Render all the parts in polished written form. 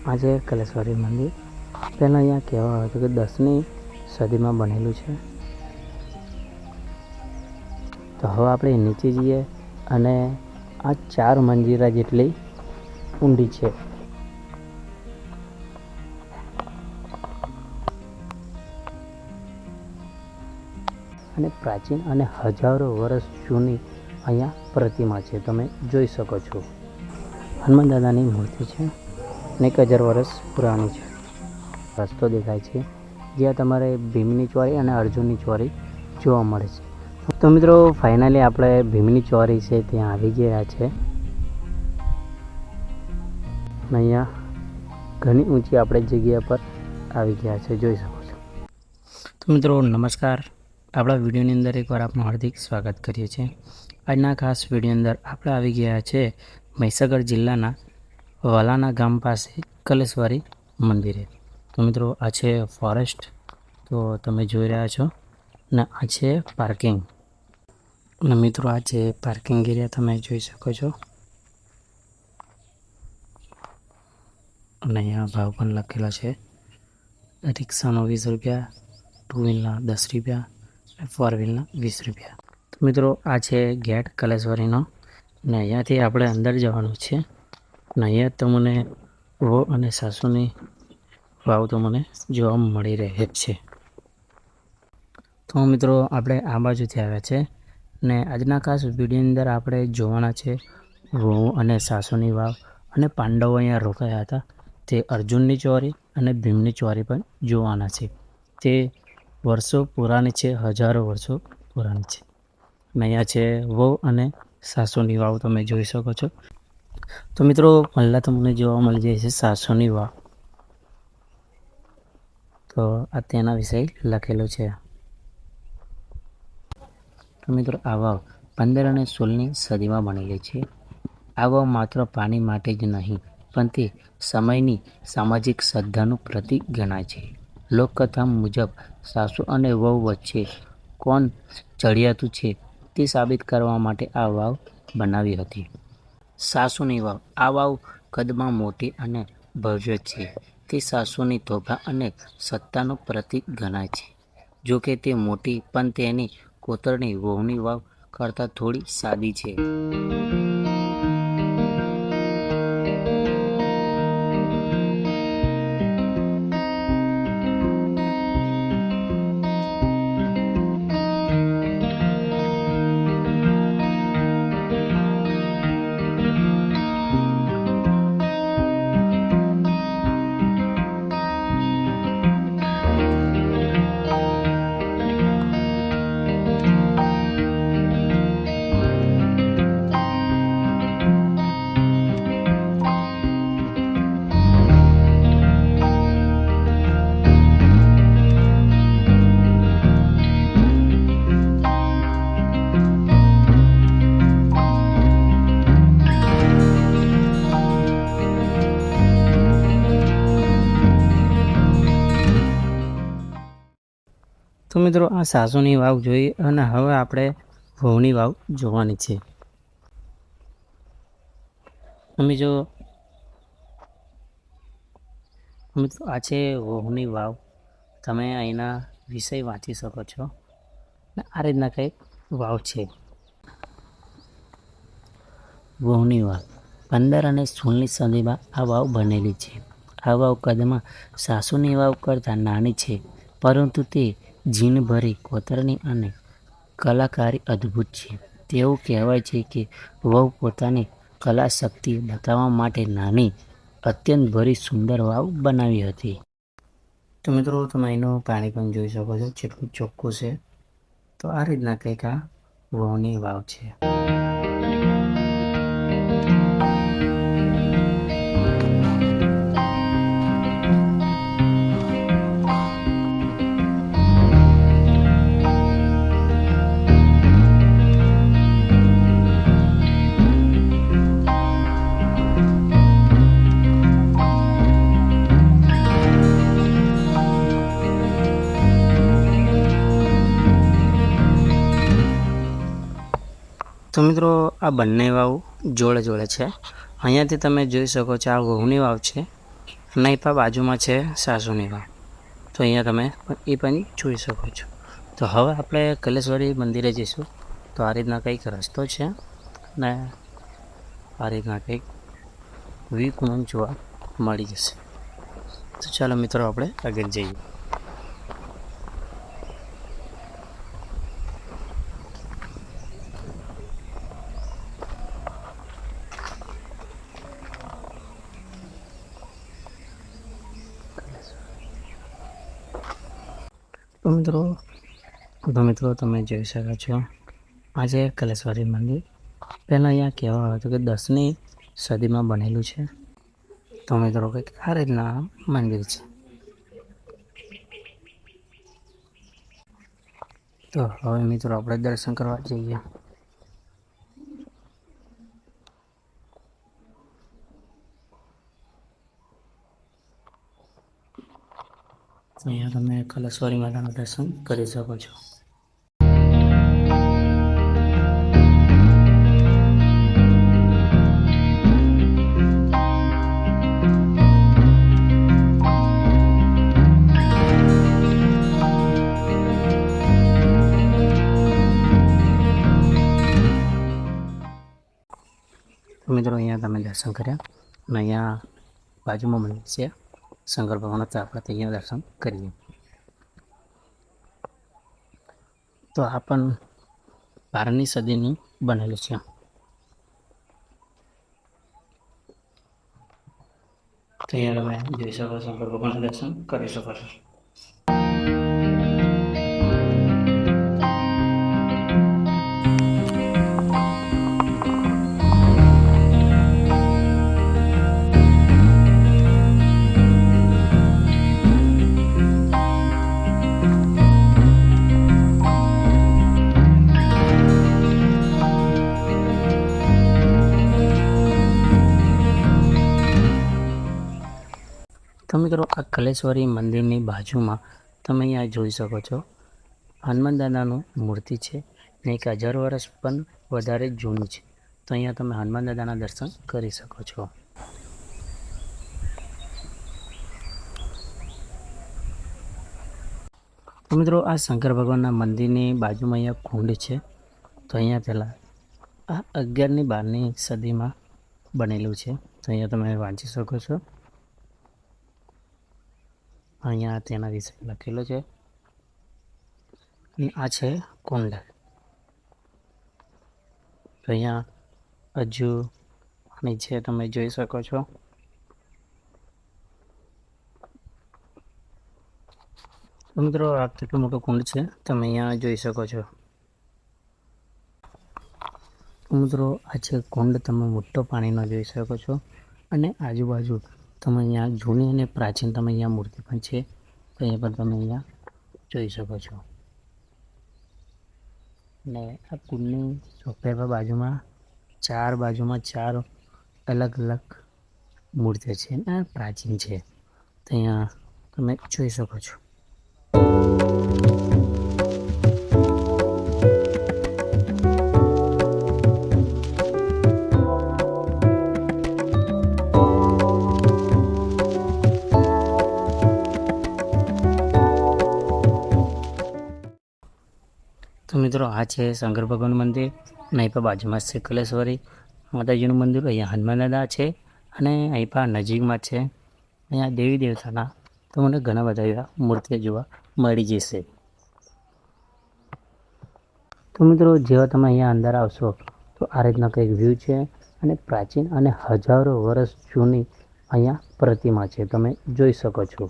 આ છે કલેશ્વરી મંદિર. પહેલાં અહીંયા કહેવામાં હતું કે 10મી સદીમાં બનેલું છે. તો હવે આપણે નીચે જઈએ અને આ 4 મંજિરા જેટલી ઊંડી છે. અને પ્રાચીન અને હજારો વર્ષ જૂની અહીંયા પ્રતિમા છે, તમે જોઈ શકો છો. હનુમાન દાદાની મૂર્તિ છે અને 1000 વર્ષ પુરાણી છે. રસ્તો દેખાય છે જ્યાં તમારે ભીમની ચોરી અને અર્જુનની ચોરી જોવા મળે છે. તો મિત્રો ફાઇનલી આપણે ભીમની ચોરી છે ત્યાં આવી ગયા છે. અહીંયા ઘણી ઊંચી આપણે જગ્યા પર આવી ગયા છે, જોઈ શકો છો. તો મિત્રો નમસ્કાર, આપણા વિડીયોની અંદર એકવાર આપનું હાર્દિક સ્વાગત કરીએ છીએ. આજના ખાસ વિડીયો અંદર આપણે આવી ગયા છે મહીસાગર જિલ્લાના વાલાના ગામ પાસે કલેશ્વરી મંદિરે. તો મિત્રો આ છે ફોરેસ્ટ, તો તમે જોઈ રહ્યા છો, અને આ છે પાર્કિંગ. અને મિત્રો આ છે પાર્કિંગ એરિયા, તમે જોઈ શકો છો. અને અહીંયા ભાવ પણ લખેલા છે. રિક્ષાનો 20 રૂપિયા, 2 વ્હીલના 10 રૂપિયા અને 4 વ્હીલના 20 રૂપિયા. તો મિત્રો આ છે ગેટ કલેશ્વરીનો, અને અહીંયાથી આપણે અંદર જવાનું છે. અને અહીંયા તમને વહુ અને સાસુની વાવ તમને જોવા મળી રહે છે. તો મિત્રો આપણે આ બાજુથી આવ્યા છે, અને આજના ખાસ વિડીયોની અંદર આપણે જોવાના છે વહુ અને સાસુની વાવ, અને પાંડવો અહીંયા રોકાયા હતા તે અર્જુનની ચોરી અને ભીમની ચોરી પણ જોવાના છે. તે વર્ષો પુરાણી છે, હજારો વર્ષો પુરાણી છે. અને અહીંયા છે વહુ અને સાસુની વાવ, તમે જોઈ શકો છો. તો મિત્રો પહેલાં તમને જોવા મળી જાય છે સાસુની વાવ. તો આ તેના વિશે લખેલું છે. તો મિત્રો આ વાવ 15 અને 16મી સદીમાં બનેલી છે. આ વાવ માત્ર પાણી માટે જ નહીં, પણ તે સમયની સામાજિક શ્રદ્ધાનું પ્રતીક ગણાય છે. લોકકથા મુજબ સાસુ અને વહુ વચ્ચે કોણ ચડિયાતું છે તે સાબિત કરવા માટે આ વાવ બનાવી હતી. સાસુની વાવ. આ વાવ કદમાં મોટી અને ભવ્ય છે. તે સાસુની તોફા અને સત્તાનું પ્રતીક ગણાય છે. જો કે તે મોટી, પણ તેની કોતરણી વહુની વાવ કરતાં થોડી સાદી છે. તો મિત્રો આ સાસુની વાવ જોઈ, અને હવે આપણે વહુની વાવ જોવાની છે. તમે જો મિત્રો આ છે વહુની વાવ, તમે અહીંના વિષય વાંચી શકો છો. આ રીતના કંઈક વાવ છે. વહુની વાવ 15 અને 16મી સદીમાં આ વાવ બનેલી છે. આ વાવ કદમાં સાસુની વાવ કરતાં નાની છે, પરંતુ તે ઝીણભરી કોતરણી અને કલાકારી અદ્ભુત છે. તેવું કહેવાય છે કે વહુ પોતાની કલા શક્તિ બતાવવા માટે નાની, અત્યંત ભરી સુંદર વાવ બનાવી હતી. તો મિત્રો તમે અહીંનું પાણી પણ જોઈ શકો છો, જેટલું ચોખ્ખું છે. તો આ રીતના કંઈક આ વહુની વાવ છે. તો મિત્રો આ બંને વાવ જોડે જોડે છે. અહીંયાથી તમે જોઈ શકો છો આ વહુની વાવ છે, નાઈપા બાજુમાં છે સાસુની વાવ, તો અહીંયા તમે એ પણ જોઈ શકો છો. તો હવે આપણે કલેશ્વરી મંદિરે જઈશું. તો આ રીતના કંઈક રસ્તો છે ને આ રીતના કંઈક વ્યૂ પણ જોવા મળી જશે. તો ચાલો મિત્રો આપણે આગળ જઈએ. તો મિત્રો તમે જોઈ શકો છો આ છે કલેશ્વરી મંદિર. પહેલાં અહીંયા કહેવામાં હતું કે 10મી સદીમાં બનેલું છે. તો મિત્રો કંઈક આ રીતના મંદિર છે. તો હવે મિત્રો આપણે દર્શન કરવા જઈએ. અહીંયા તમે કલેશ્વરી માતાના દર્શન કરી શકો છો. મિત્રો અહીંયા તમે દર્શન કર્યા અને અહીંયા બાજુમાં મંદિર છે શંકર ભગવાન, તો આપણે અહીંયા દર્શન કરીએ. તો આ પણ 12મી સદીનું બનેલું છે. તો અહીંયા તમે જોઈ શકો શંકર ભગવાનના દર્શન કરી શકો છો. તો મિત્રો આ કલેશ્વરી મંદિરની બાજુમાં તમે અહીંયા જોઈ શકો છો હનુમાન દાદાનું મૂર્તિ છે ને 1000 વર્ષ પણ વધારે જૂની છે. તો અહીંયા તમે હનુમાન દાદાના દર્શન કરી શકો છો. તો મિત્રો આ શંકર ભગવાનના મંદિરની બાજુમાં અહીંયા કુંડ છે. તો અહીંયા પહેલાં આ 11મી 12મી સદીમાં બનેલું છે. તો અહીંયા તમે વાંચી શકો છો. અહીંયા તેના વિશે લખેલો છે. આ છે કુંડ. તો અહીંયા હજુ નીચે તમે જોઈ શકો છો. મિત્રો આ કેટલું મોટું કુંડ છે તમે અહીંયા જોઈ શકો છો. મિત્રો આ છે કુંડ, તમે મોટો પાણીનો જોઈ શકો છો અને આજુબાજુ તમે અહીંયા જૂની અને પ્રાચીન તમે અહીંયા મૂર્તિ પણ છે. તો અહીંયા પણ તમે અહીંયા જોઈ શકો છો. ને આ કુંડની ચોપડા પર બાજુમાં ચાર અલગ અલગ મૂર્તિઓ છે અને પ્રાચીન છે. તો અહીંયા તમે જોઈ શકો છો. તો મિત્રો આ છે શંકર ભગવાન મંદિર, અહીં પણ બાજુમાં છે કલેશ્વરી માતાજીનું મંદિર. અહીંયા હનુમાન દાદા છે અને અહીં પણ નજીકમાં છે અહીંયા દેવી દેવતાના તો મને ઘણા બધા એવા મૂર્તિઓ જોવા મળી જશે. તો મિત્રો જેવા તમે અહીંયા અંદર આવશો તો આ રીતના કંઈક વ્યૂ છે અને પ્રાચીન અને હજારો વર્ષ જૂની અહીંયા પ્રતિમા છે, તમે જોઈ શકો છો.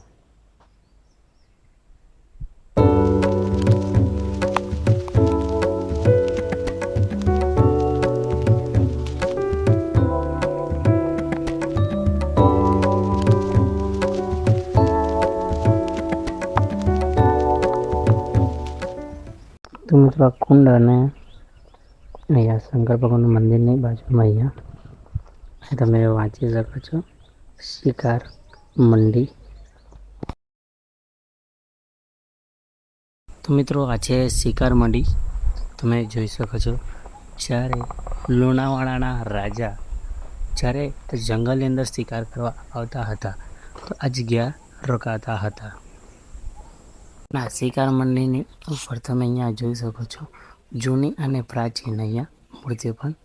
તો મિત્રો આ કુંડ અને અહીંયા શંકર ભગવાનનું મંદિરની બાજુમાં અહીંયા તમે વાંચી શકો છો શિકાર મંડી. તો મિત્રો આ છે શિકાર મંડી, તમે જોઈ શકો છો. જ્યારે લુણાવાડાના રાજા જ્યારે જંગલની અંદર શિકાર કરવા આવતા હતા તો આ જગ્યા રોકાતા હતા. ના શિકાર મંદિરની ઉપર તમે અહીંયા જોઈ શકો છો જૂની અને પ્રાચીન અહીંયા મૂર્તિ પણ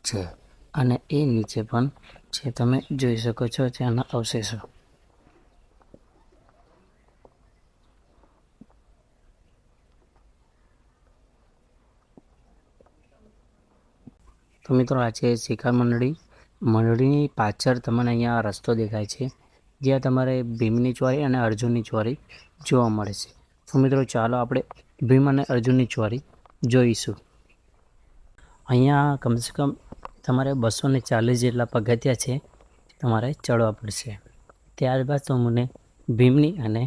છે અને એ નીચે પણ છે. તમે જોઈ શકો છો ત્યાંના અવશેષો. તો મિત્રો આ છે શિકાર મંડળીની પાછળ તમને અહીંયા રસ્તો દેખાય છે જ્યાં તમારે ભીમની ચોરી અને અર્જુનની ચોરી જોવા મળે છે. તો મિત્રો ચાલો આપણે ભીમ અને અર્જુનની ચોરી જોઈશું. અહીંયા કમસે કમ તમારે 240 જેટલા પગથિયા છે તમારે ચડવા પડશે. ત્યારબાદ તમને ભીમની અને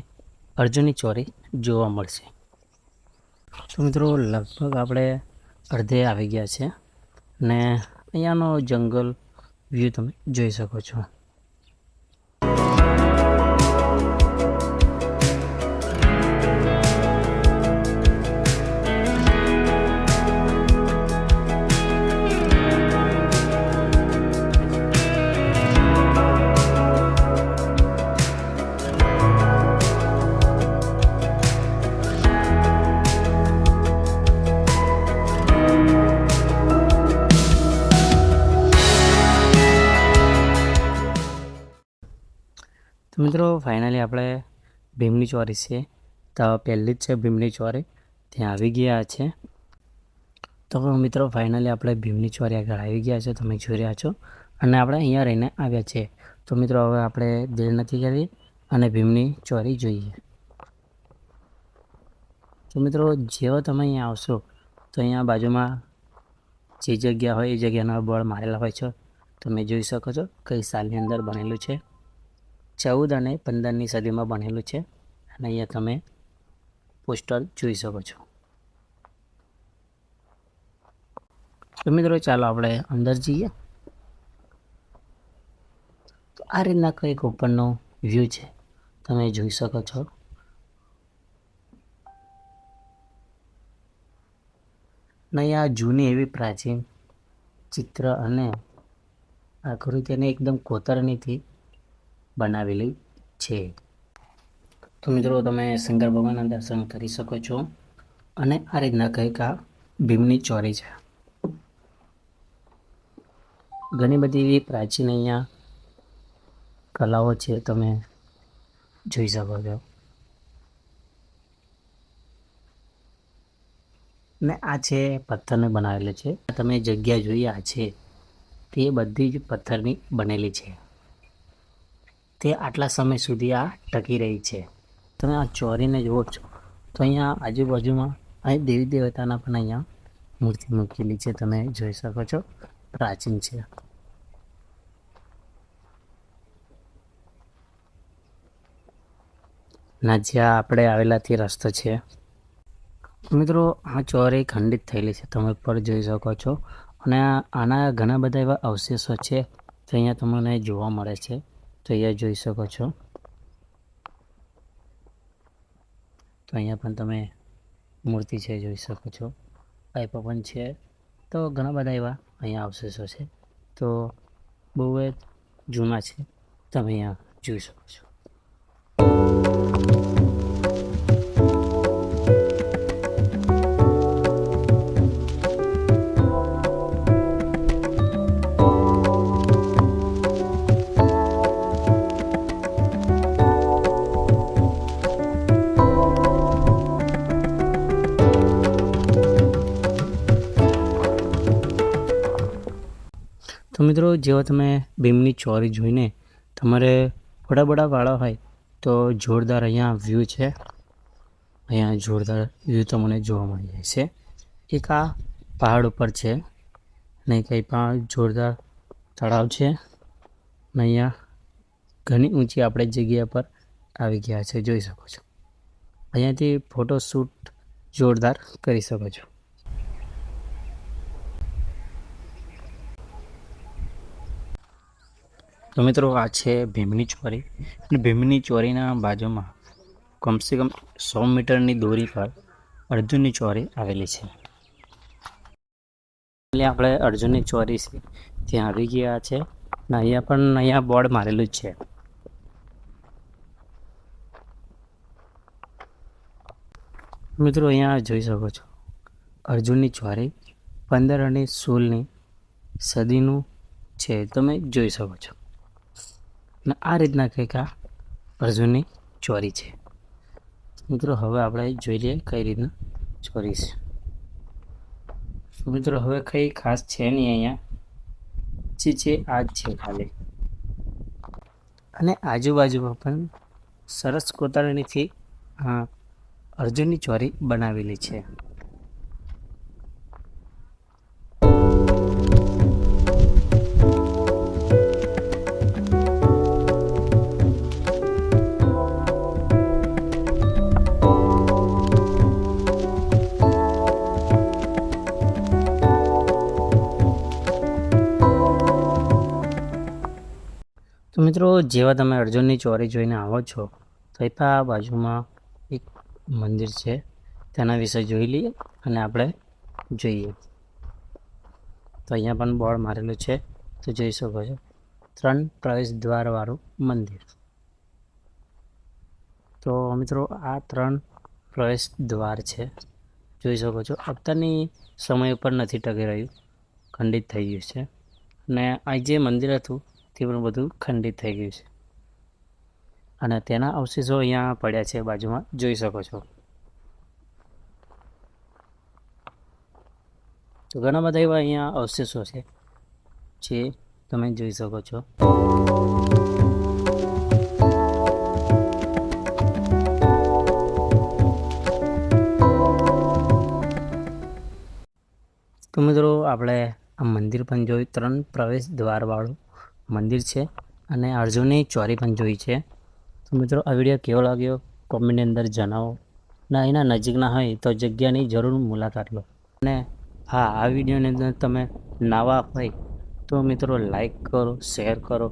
અર્જુનની ચોરી જોવા મળશે. તો મિત્રો લગભગ આપણે અડધે આવી ગયા છે ને અહીંયાનો જંગલ વ્યૂ તમે જોઈ શકો છો. તો મિત્રો ફાઇનલી આપણે ભીમની ચોરી છે તો પહેલી જ છે ભીમની ચોરી ત્યાં આવી ગયા છે. તો મિત્રો ફાઇનલી આપણે ભીમની ચોરી આગળ આવી ગયા છે તમે જોઈ રહ્યા છો અને આપણે અહીંયા રહીને આવ્યા છે. તો મિત્રો હવે આપણે દેર નથી કરી અને ભીમની ચોરી જોઈએ. તો મિત્રો જેવો તમે અહીંયા આવશો તો અહીંયા બાજુમાં જે જગ્યા હોય એ જગ્યાના બોર્ડ મારેલા હોય છે. તમે જોઈ શકો છો કઈ સાલની અંદર બનેલું છે. 14 અને 15ની સદીમાં બનેલું છે અને અહીંયા તમે પોસ્ટર જોઈ શકો છો. તો મિત્રો ચાલો આપણે અંદર જઈએ. તો આ રીતના કંઈક ઉપરનો વ્યૂ છે તમે જોઈ શકો છો. ને આ જૂની એવી પ્રાચીન ચિત્ર અને આકૃતિને એકદમ કોતરણીથી બનાવેલી છે. તો મિત્રો તમે શંકર ભગવાનના દર્શન કરી શકો છો અને આ રીતના કંઈક આ ભીમની ચોરી છે. ઘણી બધી એવી પ્રાચીન અહીંયા કલાઓ છે તમે જોઈ શકો છો. ને આ છે પથ્થરને બનાવેલું છે. તમે જગ્યા જોઈ આ છે તે બધી જ પથ્થરની બનેલી છે. તે આટલા સમય સુધી આ ટકી રહી છે. તમે આ ચોરીને જુઓ છો તો અહીંયા આજુબાજુમાં અહીં દેવી દેવતાના પણ અહીંયા મૂર્તિ મૂકેલી છે તમે જોઈ શકો છો. પ્રાચીન છે. ના જ્યાં આપણે આવેલા તે રસ્તો છે. મિત્રો આ ચોરી ખંડિત થયેલી છે તમે પર જોઈ શકો છો અને આના ઘણા બધા એવા અવશેષો છે તો અહીંયા તમને જોવા મળે છે. તો અહીંયા જોઈ શકો છો. તો અહીંયા પણ તમે મૂર્તિ છે જોઈ શકો છો. પાઇપો પણ છે. તો ઘણા બધા એવા અહીંયા અવશેષો છે તો બહુ જ જૂના છે તમે અહીંયા જોઈ શકો છો. તો મિત્રો જેવો તમે ભીમની ચોરી જોઈને તમારે ફોટા વાળા હોય તો જોરદાર અહીંયા વ્યૂ છે. અહીંયા જોરદાર વ્યૂ તમને જોવા મળી જાય છે. એક આ પહાડ ઉપર છે ને કંઈ પણ જોરદાર તળાવ છે ને અહીંયા ઘણી ઊંચી આપણે જગ્યા પર આવી ગયા છે જોઈ શકો છો. અહીંયાથી ફોટોશૂટ જોરદાર કરી શકો છો. તો મિત્રો આ છે ભીમની ચોરી અને ભીમની ચોરીના બાજુમાં કમસે કમ 100 મીટરની દૂરી પર અર્જુનની ચોરી આવેલી છે. એટલે આપણે અર્જુનની ચોરી છે ત્યાં આવી ગયા છે ને અહીંયા બોર્ડ મારેલું જ છે. મિત્રો અહીંયા જોઈ શકો છો અર્જુનની ચોરી 15 અને 16ની સદીનું છે, તમે જોઈ શકો છો. અને આ રીતના કંઈક આ અર્જુનની ચોરી છે. મિત્રો હવે આપણે જોઈ લઈએ કઈ રીતના ચોરી છે. મિત્રો હવે કંઈ ખાસ છે નહીં અહીંયા, જે છે આ જ છે ખાલી. અને આજુબાજુમાં પણ સરસ કોતરણીથી અર્જુનની ચોરી બનાવેલી છે. તો મિત્રો જેવા તમે અર્જુનની ચોરી જોઈને આવો છો તો આ બાજુમાં એક મંદિર છે, તેના વિશે જોઈ લઈએ અને આપણે જોઈએ. તો અહીંયા પણ બોર્ડ મારેલું છે, તો જોઈ શકો છો 3 પ્રવેશ દ્વારવાળું મંદિર. તો મિત્રો આ 3 પ્રવેશ દ્વાર છે, જોઈ શકો છો. અત્યારની સમય ઉપર નથી ટકી રહ્યું, ખંડિત થઈ ગયું છે. અને આ જે મંદિર હતું તે પણ બધું ખંડિત થઈ ગયું છે અને તેના અવશેષો અહીંયા પડ્યા છે બાજુમાં, જોઈ શકો છો. તો ઘણા બધા એવા અહીંયા અવશેષો છે જે તમે જોઈ શકો છો. તો મિત્રો આપણે આ મંદિર પણ જોયું, 3 પ્રવેશ દ્વારવાળું મંદિર છે અને અર્જુનની ચોરી પણ જોઈ છે. તો મિત્રો આ વિડીયો કેવો લાગ્યો કોમેન્ટની અંદર જણાવો. ના એના નજીકના હોય તો જગ્યાની જરૂર મુલાકાત લો. અને હા, આ વિડીયોની અંદર તમે નવા હોય તો મિત્રો લાઈક કરો, શેર કરો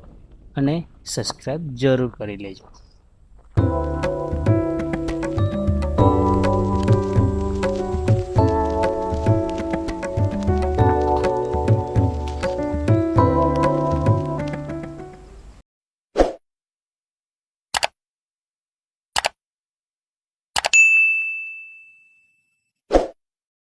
અને સબસ્ક્રાઈબ જરૂર કરી લેજો.